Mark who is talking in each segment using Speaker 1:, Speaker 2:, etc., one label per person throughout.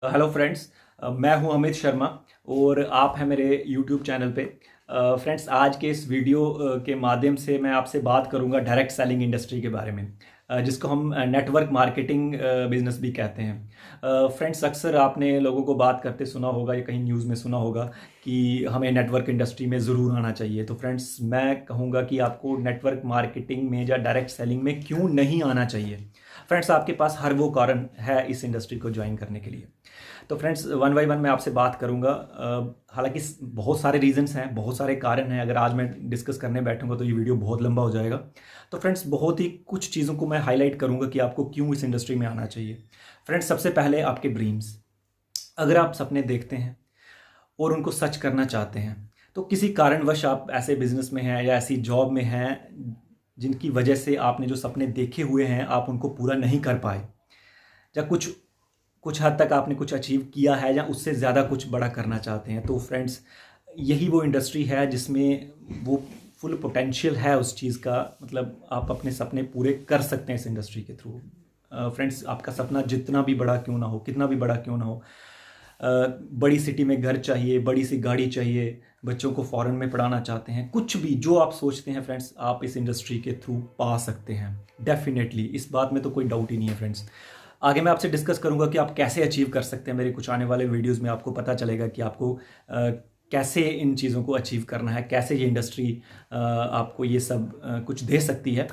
Speaker 1: Hello friends. मैं हूं अमित शर्मा और आप हैं मेरे यूट्यूब चैनल पे। फ्रेंड्स, आज के इस वीडियो के माध्यम से मैं आपसे बात करूंगा डायरेक्ट सेलिंग इंडस्ट्री के बारे में, जिसको हम नेटवर्क मार्केटिंग बिजनेस भी कहते हैं। फ्रेंड्स, अक्सर आपने लोगों को बात करते सुना होगा या कहीं न्यूज़ में सुना होगा कि हमें नेटवर्क इंडस्ट्री में ज़रूर आना चाहिए। तो फ्रेंड्स, मैं कहूँगा कि आपको नेटवर्क मार्केटिंग में या डायरेक्ट सेलिंग में क्यों नहीं आना चाहिए। फ्रेंड्स, आपके पास हर वो कारण है इस इंडस्ट्री को ज्वाइन करने के लिए। तो फ्रेंड्स, वन बाय वन मैं आपसे बात करूंगा। हालांकि बहुत सारे रीजंस हैं, बहुत सारे कारण हैं। अगर आज मैं डिस्कस करने बैठूंगा तो ये वीडियो बहुत लंबा हो जाएगा। तो फ्रेंड्स, बहुत ही कुछ चीज़ों को मैं हाईलाइट करूंगा कि आपको क्यों इस इंडस्ट्री में आना चाहिए। फ्रेंड्स, सबसे पहले आपके ड्रीम्स। अगर आप सपने देखते हैं और उनको सच करना चाहते हैं, तो किसी कारणवश आप ऐसे बिजनेस में हैं या ऐसी जॉब में हैं जिनकी वजह से आपने जो सपने देखे हुए हैं आप उनको पूरा नहीं कर पाए, या कुछ कुछ हद तक आपने कुछ अचीव किया है या उससे ज़्यादा कुछ बड़ा करना चाहते हैं, तो फ्रेंड्स, यही वो इंडस्ट्री है जिसमें वो फुल पोटेंशियल है उस चीज़ का। मतलब आप अपने सपने पूरे कर सकते हैं इस इंडस्ट्री के थ्रू। फ्रेंड्स, आपका सपना जितना भी बड़ा क्यों ना हो, कितना भी बड़ा क्यों ना हो, बड़ी सिटी में घर चाहिए, बड़ी सी गाड़ी चाहिए, बच्चों को फॉरेन में पढ़ाना चाहते हैं, कुछ भी जो आप सोचते हैं फ्रेंड्स, आप इस इंडस्ट्री के थ्रू पा सकते हैं डेफिनेटली। इस बात में तो कोई डाउट ही नहीं है फ्रेंड्स। आगे मैं आपसे डिस्कस करूंगा कि आप कैसे अचीव कर सकते हैं। मेरे कुछ आने वाले वीडियोस में आपको पता चलेगा कि आपको कैसे इन चीज़ों को अचीव करना है, कैसे ये इंडस्ट्री आपको ये सब कुछ दे सकती है।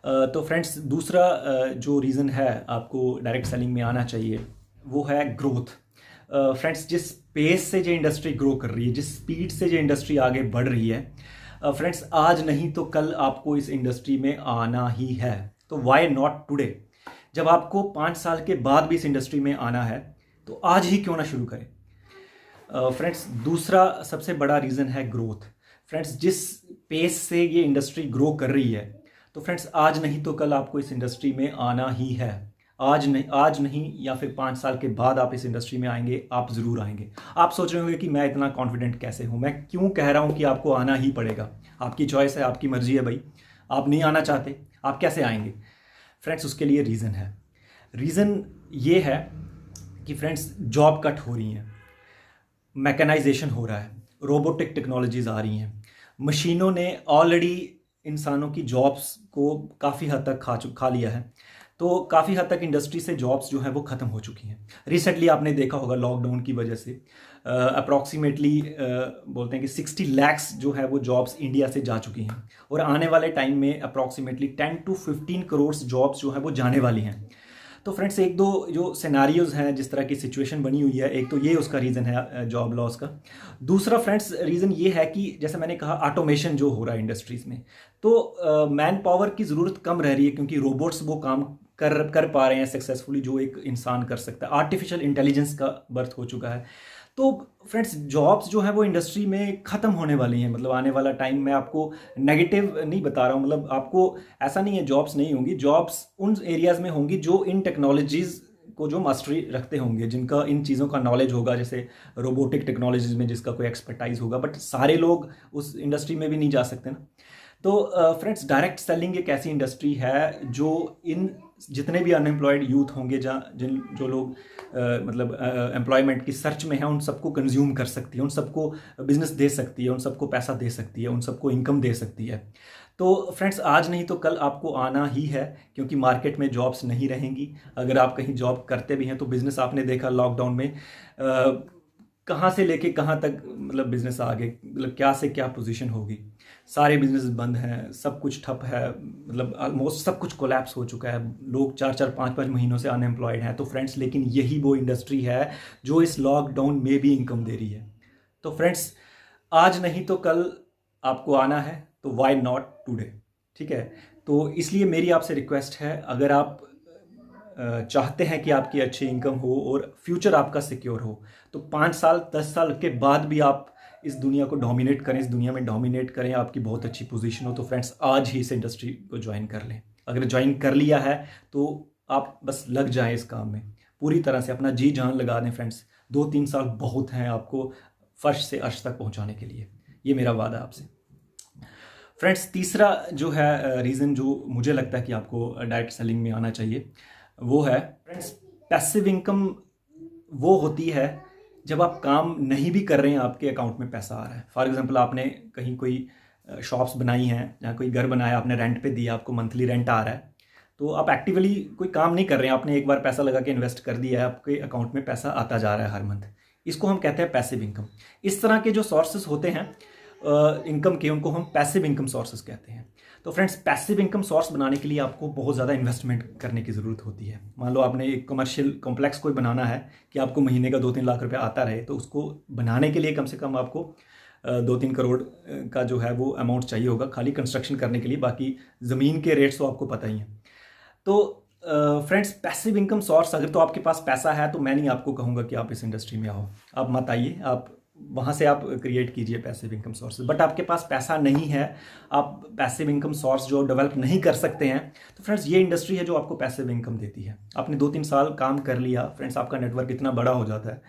Speaker 1: तो फ्रेंड्स, दूसरा जो रीज़न है आपको डायरेक्ट सेलिंग में आना चाहिए वो है ग्रोथ। फ्रेंड्स, जिस पेस से जो इंडस्ट्री ग्रो कर रही है, जिस स्पीड से जो इंडस्ट्री आगे बढ़ रही है, फ्रेंड्स, आज नहीं तो कल आपको इस इंडस्ट्री में आना ही है। तो वाई नॉट टुडे। जब आपको 5 साल के बाद भी इस इंडस्ट्री में आना है तो आज ही क्यों ना शुरू करें। फ्रेंड्स, दूसरा सबसे बड़ा रीज़न है ग्रोथ। फ्रेंड्स, जिस पेस से ये इंडस्ट्री ग्रो कर रही है, तो फ्रेंड्स, आज नहीं तो कल आपको इस इंडस्ट्री में आना ही है। आज नहीं या फिर 5 साल के बाद आप इस इंडस्ट्री में आएंगे, आप ज़रूर आएंगे। आप सोच रहे होंगे कि मैं इतना कॉन्फिडेंट कैसे हूँ, मैं क्यों कह रहा हूँ कि आपको आना ही पड़ेगा। आपकी चॉइस है, आपकी मर्जी है भाई। आप नहीं आना चाहते, आप कैसे आएंगे। फ्रेंड्स, उसके लिए रीज़न है। रीज़न ये है कि फ्रेंड्स, जॉब कट हो रही हैं, मैकेनाइजेशन हो रहा है, रोबोटिक टेक्नोलॉजीज़ आ रही हैं, मशीनों ने ऑलरेडी इंसानों की जॉब्स को काफ़ी हद तक खा लिया है। तो काफ़ी हद तक इंडस्ट्री से जॉब्स जो हैं वो ख़त्म हो चुकी हैं। रिसेंटली आपने देखा होगा लॉकडाउन की वजह से अप्रॉक्सीमेटली बोलते हैं कि 60 लैक्स जो है वो जॉब्स इंडिया से जा चुकी हैं, और आने वाले टाइम में अप्रॉक्सीमेटली 10 to 15 करोड़ जॉब्स जो हैं वो जाने वाली हैं। तो फ्रेंड्स, एक दो जो सिनारियोज हैं, जिस तरह की सिचुएशन बनी हुई है, एक तो ये उसका रीज़न है जॉब लॉस का। दूसरा फ्रेंड्स रीज़न ये है कि जैसे मैंने कहा, ऑटोमेशन जो हो रहा है इंडस्ट्रीज़ में, तो मैन पावर की ज़रूरत कम रह रही है, क्योंकि रोबोट्स वो काम कर पा रहे हैं सक्सेसफुली जो एक इंसान कर सकता है। आर्टिफिशियल इंटेलिजेंस का बर्थ हो चुका है। तो फ्रेंड्स, जॉब्स जो है वो इंडस्ट्री में ख़त्म होने वाली हैं। मतलब आने वाला टाइम, मैं आपको नेगेटिव नहीं बता रहा हूँ, मतलब आपको ऐसा नहीं है जॉब्स नहीं होंगी। जॉब्स उन एरियाज़ में होंगी जो इन टेक्नोलॉजीज़ को जो मास्टरी रखते होंगे, जिनका इन चीज़ों का नॉलेज होगा, जैसे रोबोटिक टेक्नोलॉजीज़ में जिसका कोई एक्सपर्टाइज होगा। बट सारे लोग उस इंडस्ट्री में भी नहीं जा सकते ना। तो फ्रेंड्स, डायरेक्ट सेलिंग एक ऐसी इंडस्ट्री है जो इन जितने भी अनएम्प्लॉयड यूथ होंगे, जहाँ जिन जो लोग मतलब एम्प्लॉयमेंट की सर्च में हैं, उन सबको कंज्यूम कर सकती है, उन सबको बिजनेस दे सकती है, उन सबको पैसा दे सकती है, उन सबको इनकम दे सकती है। तो फ्रेंड्स, आज नहीं तो कल आपको आना ही है, क्योंकि मार्केट में जॉब्स नहीं रहेंगी। अगर आप कहीं जॉब करते भी हैं तो बिजनेस, आपने देखा लॉकडाउन में कहाँ से लेके कहाँ तक, मतलब बिजनेस आगे, मतलब क्या से क्या पोजीशन होगी। सारे बिजनेस बंद हैं, सब कुछ ठप है, मतलब ऑलमोस्ट सब कुछ कोलैप्स हो चुका है। लोग 4-4 5-5 महीनों से अनएम्प्लॉयड हैं। तो फ्रेंड्स, लेकिन यही वो इंडस्ट्री है जो इस लॉकडाउन में भी इनकम दे रही है। तो फ्रेंड्स, आज नहीं तो कल आपको आना है, तो वाई नॉट टुडे। ठीक है। तो इसलिए मेरी आपसे रिक्वेस्ट है, अगर आप चाहते हैं कि आपकी अच्छी इनकम हो और फ्यूचर आपका सिक्योर हो, तो 5 साल 10 साल के बाद भी आप इस दुनिया को डोमिनेट करें, इस दुनिया में डोमिनेट करें, आपकी बहुत अच्छी पोजीशन हो, तो फ्रेंड्स, आज ही इस इंडस्ट्री को ज्वाइन कर लें। अगर ज्वाइन कर लिया है तो आप बस लग जाएं इस काम में, पूरी तरह से अपना जी जान लगा दें फ्रेंड्स। 2-3 साल बहुत हैं आपको फर्श से अर्श तक पहुंचाने के लिए, ये मेरा वादा आपसे। फ्रेंड्स, तीसरा जो है रीज़न जो मुझे लगता है कि आपको डायरेक्ट सेलिंग में आना चाहिए, वो है फ्रेंड्स पैसिव इनकम वो होती है जब आप काम नहीं भी कर रहे हैं, आपके अकाउंट में पैसा आ रहा है। फॉर एग्जांपल, आपने कहीं कोई शॉप्स बनाई हैं, जहाँ कोई घर बनाया, आपने रेंट पे दिया, आपको मंथली रेंट आ रहा है, तो आप एक्टिवली कोई काम नहीं कर रहे हैं, आपने एक बार पैसा लगा के इन्वेस्ट कर दिया है, आपके अकाउंट में पैसा आता जा रहा है हर मंथ। इसको हम कहते हैं पैसिव इनकम। इस तरह के जो सोर्सेज होते हैं इनकम के, उनको हम पैसिव इनकम सोर्सेज कहते हैं। तो फ्रेंड्स, पैसिव इनकम सोर्स बनाने के लिए आपको बहुत ज़्यादा इन्वेस्टमेंट करने की ज़रूरत होती है। मान लो आपने एक कमर्शियल कॉम्प्लेक्स कोई बनाना है कि आपको महीने का 2-3 लाख रुपया आता रहे, तो उसको बनाने के लिए कम से कम आपको 2-3 करोड़ का जो है वो अमाउंट चाहिए होगा खाली कंस्ट्रक्शन करने के लिए। बाकी ज़मीन के रेट्स तो आपको पता ही हैं। तो फ्रेंड्स, पैसिव इनकम सोर्स, अगर तो आपके पास पैसा है तो मैं नहीं आपको कहूँगा कि आप इस इंडस्ट्री में आओ, आप मत आइए, आप वहाँ से आप क्रिएट कीजिए पैसिव इनकम सोर्सेज। बट आपके पास पैसा नहीं है, आप पैसिव इनकम सोर्स जो डेवलप नहीं कर सकते हैं, तो फ्रेंड्स ये इंडस्ट्री है जो आपको पैसिव इनकम देती है। आपने 2-3 साल काम कर लिया फ्रेंड्स, आपका नेटवर्क इतना बड़ा हो जाता है,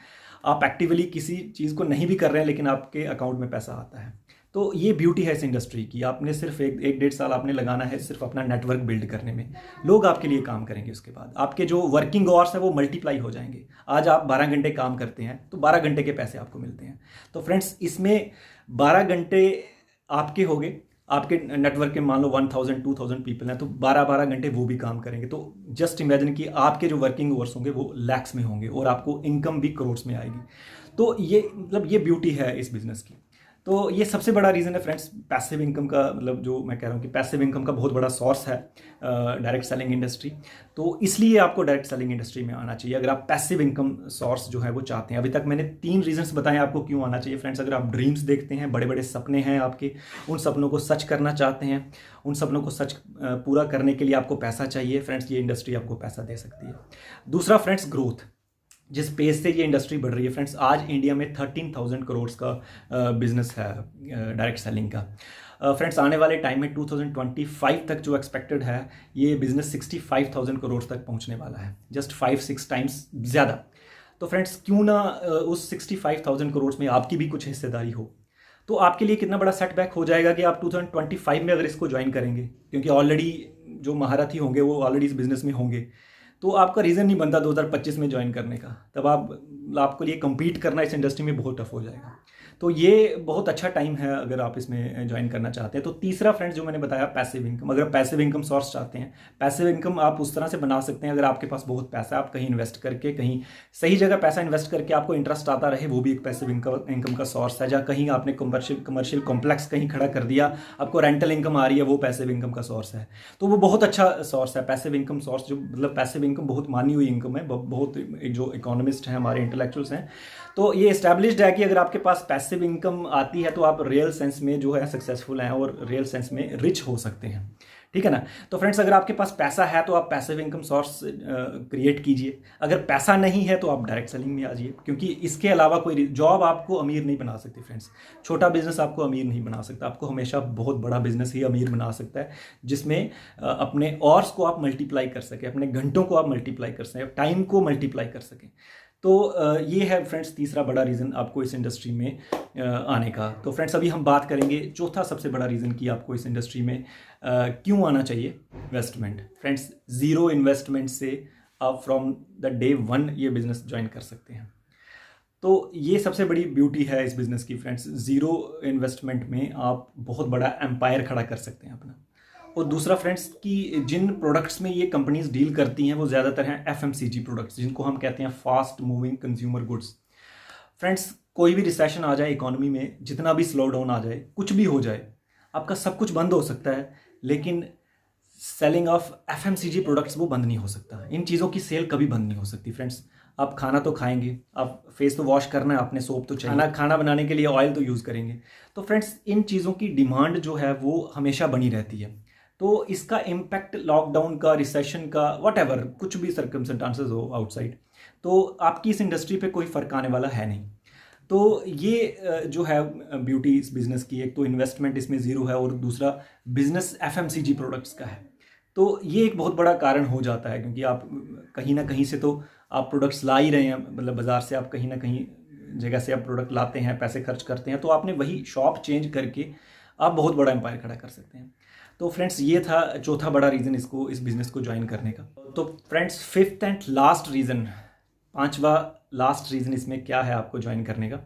Speaker 1: आप एक्टिवली किसी चीज़ को नहीं भी कर रहे हैं लेकिन आपके अकाउंट में पैसा आता है। तो ये ब्यूटी है इस इंडस्ट्री की। आपने सिर्फ 1-1.5 साल आपने लगाना है सिर्फ अपना नेटवर्क बिल्ड करने में। लोग आपके लिए काम करेंगे, उसके बाद आपके जो वर्किंग आवर्स है वो मल्टीप्लाई हो जाएंगे। आज आप 12 घंटे काम करते हैं तो 12 घंटे के पैसे आपको मिलते हैं। तो फ्रेंड्स, इसमें 12 घंटे आपके हो गए, आपके नेटवर्क के मान लो 1000-2000 पीपल हैं, तो 12-12 घंटे वो भी काम करेंगे। तो जस्ट इमेजिन कि आपके जो वर्किंग आवर्स होंगे वो लैक्स में होंगे और आपको इनकम भी करोड़्स में आएगी। तो ये मतलब ये ब्यूटी है इस बिज़नेस की। तो ये सबसे बड़ा रीज़न है फ्रेंड्स पैसिव इनकम का, मतलब जो मैं कह रहा हूँ कि पैसिव इनकम का बहुत बड़ा सोर्स है डायरेक्ट सेलिंग इंडस्ट्री। तो इसलिए आपको डायरेक्ट सेलिंग इंडस्ट्री में आना चाहिए अगर आप पैसिव इनकम सोर्स जो है वो चाहते हैं। अभी तक मैंने 3 रीजंस बताए आपको क्यों आना चाहिए फ्रेंड्स। अगर आप ड्रीम्स देखते हैं, बड़े बड़े सपने हैं आपके, उन सपनों को सच करना चाहते हैं, उन सपनों को सच पूरा करने के लिए आपको पैसा चाहिए फ्रेंड्स, ये इंडस्ट्री आपको पैसा दे सकती है। दूसरा फ्रेंड्स, ग्रोथ, जिस पेज से ये इंडस्ट्री बढ़ रही है फ्रेंड्स, आज इंडिया में 13,000 करोड़ का बिजनेस है डायरेक्ट सेलिंग का। फ्रेंड्स, आने वाले टाइम में 2025 तक जो एक्सपेक्टेड है, ये बिजनेस 65,000 करोड़ तक पहुंचने वाला है, जस्ट 5-6 टाइम्स ज़्यादा। तो फ्रेंड्स, क्यों ना उस 65,000 करोड़ में आपकी भी कुछ हिस्सेदारी हो। तो आपके लिए कितना बड़ा सेटबैक हो जाएगा कि आप 2025 में अगर इसको ज्वाइन करेंगे, क्योंकि ऑलरेडी जो महारथी होंगे वो ऑलरेडी इस बिज़नेस में होंगे, तो आपका रीज़न नहीं बनता 2025 में ज्वाइन करने का। तब आपको लिए कम्पीट करना इस इंडस्ट्री में बहुत टफ हो जाएगा। तो ये बहुत अच्छा टाइम है अगर आप इसमें ज्वाइन करना चाहते हैं। तो तीसरा फ्रेंड्स जो मैंने बताया, पैसिव इनकम। अगर पैसिव इनकम सोर्स चाहते हैं, पैसिव इनकम आप उस तरह से बना सकते हैं अगर आपके पास बहुत पैसा है, आप कहीं इन्वेस्ट करके, कहीं सही जगह पैसा इन्वेस्ट करके आपको इंटरेस्ट आता रहे, वो भी एक पैसिव इनकम का सोर्स है। जहाँ कहीं आपने कमर्शियल कॉम्प्लेक्स कहीं खड़ा कर दिया, आपको रेंटल इनकम आ रही है, वो पैसिव इनकम का सोर्स है। तो वो बहुत अच्छा सोर्स है पैसिव इनकम सोर्स, जो मतलब पैसिव इनकम बहुत मानी हुई इनकम है। बहुत जो इकोनॉमिस्ट हैं, हमारे इंटेलेक्चुअल्स हैं, तो ये एस्टैब्लिश्ड है कि अगर आपके पास पैसिव इनकम आती है तो आप रियल सेंस में जो है सक्सेसफुल हैं और रियल सेंस में रिच हो सकते हैं। ठीक है ना। तो फ्रेंड्स, अगर आपके पास पैसा है तो आप पैसिव इनकम सोर्स क्रिएट कीजिए। अगर पैसा नहीं है तो आप डायरेक्ट सेलिंग में आ जाइए, क्योंकि इसके अलावा कोई जॉब आपको अमीर नहीं बना सकती फ्रेंड्स। छोटा बिजनेस आपको अमीर नहीं बना सकता, आपको हमेशा बहुत बड़ा बिजनेस ही अमीर बना सकता है, जिसमें अपने ऑर्स को आप मल्टीप्लाई कर सकें, अपने घंटों को आप मल्टीप्लाई कर सकें, टाइम को मल्टीप्लाई कर सकें। तो ये है फ्रेंड्स तीसरा बड़ा रीज़न आपको इस इंडस्ट्री में आने का। तो फ्रेंड्स, अभी हम बात करेंगे चौथा सबसे बड़ा रीज़न कि आपको इस इंडस्ट्री में क्यों आना चाहिए, इन्वेस्टमेंट। फ्रेंड्स, ज़ीरो इन्वेस्टमेंट से आप फ्रॉम द डे 1 ये बिज़नेस ज्वाइन कर सकते हैं। तो ये सबसे बड़ी ब्यूटी है इस बिज़नेस की फ्रेंड्स। ज़ीरो इन्वेस्टमेंट में आप बहुत बड़ा एम्पायर खड़ा कर सकते हैं अपना। और दूसरा फ्रेंड्स कि जिन प्रोडक्ट्स में ये कंपनीज डील करती हैं वो ज़्यादातर हैं FMCG प्रोडक्ट्स, जिनको हम कहते हैं fast moving consumer goods. Friends, कोई भी रिसेशन आ जाए इकोनॉमी में, जितना भी स्लो डाउन आ जाए, कुछ भी हो जाए, आपका सब कुछ बंद हो सकता है, लेकिन सेलिंग ऑफ FMCG प्रोडक्ट्स वो बंद नहीं हो सकता। इन चीज़ों की सेल कभी बंद नहीं हो सकती फ्रेंड्स। आप खाना तो खाएंगे, आप फेस तो वॉश करना है, आपने सोप तो चाहिए, खाना बनाने के लिए ऑयल तो यूज़ करेंगे। तो फ्रेंड्स, इन चीज़ों की डिमांड जो है वो हमेशा बनी रहती है। तो इसका इम्पैक्ट लॉकडाउन का, रिसेशन का, व्हाटएवर कुछ भी सर्कमस्टेंसेस हो आउटसाइड, तो आपकी इस इंडस्ट्री पे कोई फ़र्क आने वाला है नहीं। तो ये जो है ब्यूटी इस बिज़नेस की, एक तो इन्वेस्टमेंट इसमें ज़ीरो है और दूसरा बिज़नेस FMCG प्रोडक्ट्स का है। तो ये एक बहुत बड़ा कारण हो जाता है, क्योंकि आप कहीं ना कहीं से तो आप प्रोडक्ट्स ला ही रहे हैं, मतलब बाज़ार से आप कहीं ना कहीं जगह से आप प्रोडक्ट लाते हैं, पैसे खर्च करते हैं, तो आपने वही शॉप चेंज करके आप बहुत बड़ा एम्पायर खड़ा कर सकते हैं। तो फ्रेंड्स, ये था चौथा बड़ा रीज़न इस बिज़नेस को ज्वाइन करने का। तो friends, fifth and last reason, पांचवा लास्ट रीज़न इसमें क्या है आपको ज्वाइन करने का,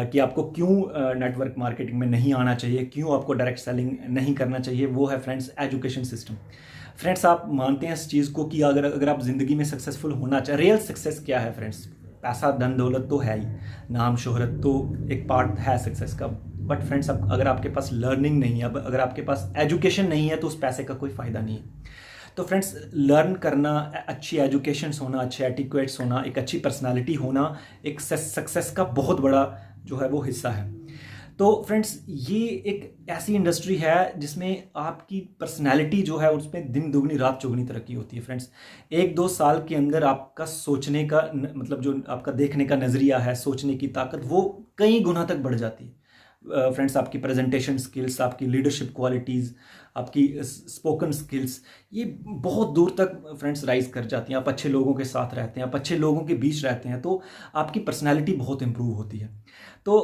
Speaker 1: कि आपको क्यों नेटवर्क मार्केटिंग में नहीं आना चाहिए, क्यों आपको डायरेक्ट सेलिंग नहीं करना चाहिए, वो है फ्रेंड्स एजुकेशन सिस्टम। फ्रेंड्स आप मानते हैं इस चीज़ को कि अगर आप ज़िंदगी में सक्सेसफुल होना चाहे, रियल सक्सेस क्या है फ्रेंड्स? पैसा धन दौलत तो है ही, नाम शोहरत तो एक पार्ट है सक्सेस का, बट फ्रेंड्स अब अगर आपके पास लर्निंग नहीं है, अब अगर आपके पास एजुकेशन नहीं है तो उस पैसे का कोई फ़ायदा नहीं है। तो फ्रेंड्स लर्न करना, अच्छी एजुकेशंस होना, अच्छे एटिक्वेट्स होना, एक अच्छी पर्सनालिटी होना एक सक्सेस का बहुत बड़ा जो है वो हिस्सा है। तो फ्रेंड्स ये एक ऐसी इंडस्ट्री है जिसमें आपकी पर्सनैलिटी जो है उसमें दिन दुगनी रात चौगुनी तरक्की होती है फ्रेंड्स। 1-2 साल के अंदर आपका सोचने का मतलब जो आपका देखने का नज़रिया है, सोचने की ताकत, वो कई गुना तक बढ़ जाती है। फ्रेंड्स आपकी प्रेजेंटेशन स्किल्स, आपकी लीडरशिप क्वालिटीज़, आपकी स्पोकन स्किल्स, ये बहुत दूर तक फ्रेंड्स राइज कर जाती हैं। आप अच्छे लोगों के साथ रहते हैं, आप अच्छे लोगों के बीच रहते हैं तो आपकी पर्सनैलिटी बहुत इंप्रूव होती है। तो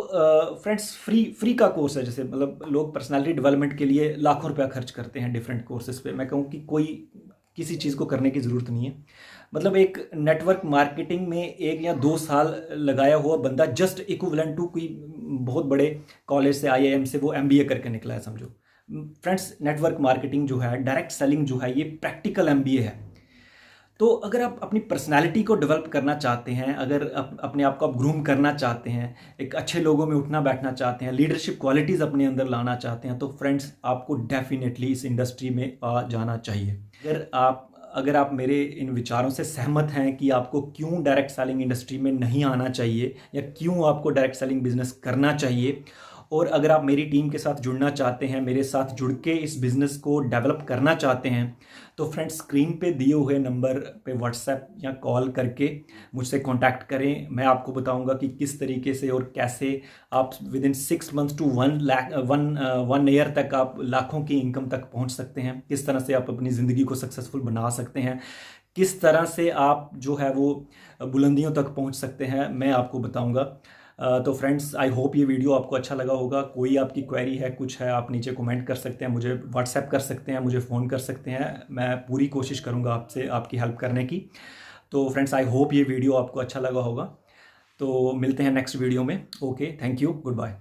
Speaker 1: फ्रेंड्स फ्री का कोर्स है, जैसे मतलब लोग पर्सनैलिटी डेवलपमेंट के लिए लाखों रुपया खर्च करते हैं डिफरेंट कोर्सेज पे। मैं कहूँ कि कोई किसी चीज़ को करने की ज़रूरत नहीं है। मतलब एक नेटवर्क मार्केटिंग में 1 या 2 साल लगाया हुआ बंदा जस्ट इक्विवेलेंट टू कोई बहुत बड़े कॉलेज से, IIM से वो MBA करके निकला है समझो। फ्रेंड्स नेटवर्क मार्केटिंग जो है, डायरेक्ट सेलिंग जो है, ये प्रैक्टिकल MBA है। तो अगर आप अपनी पर्सनालिटी को डेवलप करना चाहते हैं, अगर अपने आप को आप ग्रूम करना चाहते हैं, एक अच्छे लोगों में उठना बैठना चाहते हैं, लीडरशिप क्वालिटीज़ अपने अंदर लाना चाहते हैं, तो फ्रेंड्स आपको डेफिनेटली इस इंडस्ट्री में आ जाना चाहिए। अगर आप मेरे इन विचारों से सहमत हैं कि आपको क्यों डायरेक्ट सेलिंग इंडस्ट्री में नहीं आना चाहिए या क्यों आपको डायरेक्ट सेलिंग बिजनेस करना चाहिए, और अगर आप मेरी टीम के साथ जुड़ना चाहते हैं, मेरे साथ जुड़ के इस बिज़नेस को डेवलप करना चाहते हैं, तो फ्रेंड्स स्क्रीन पे दिए हुए नंबर पे व्हाट्सएप या कॉल करके मुझसे कांटेक्ट करें। मैं आपको बताऊंगा कि किस तरीके से और कैसे आप within 6 months to 1 year तक आप लाखों की इनकम तक पहुंच सकते हैं, किस तरह से आप अपनी ज़िंदगी को सक्सेसफुल बना सकते हैं, किस तरह से आप जो है वो बुलंदियों तक पहुंच सकते हैं, मैं आपको बताऊंगा। तो फ्रेंड्स आई होप ये वीडियो आपको अच्छा लगा होगा। कोई आपकी क्वेरी है, कुछ है, आप नीचे कमेंट कर सकते हैं, मुझे व्हाट्सएप कर सकते हैं, मुझे फ़ोन कर सकते हैं। मैं पूरी कोशिश करूँगा आपसे आपकी हेल्प करने की। तो फ्रेंड्स आई होप ये वीडियो आपको अच्छा लगा होगा। तो मिलते हैं नेक्स्ट वीडियो में। Okay, thank you, good bye.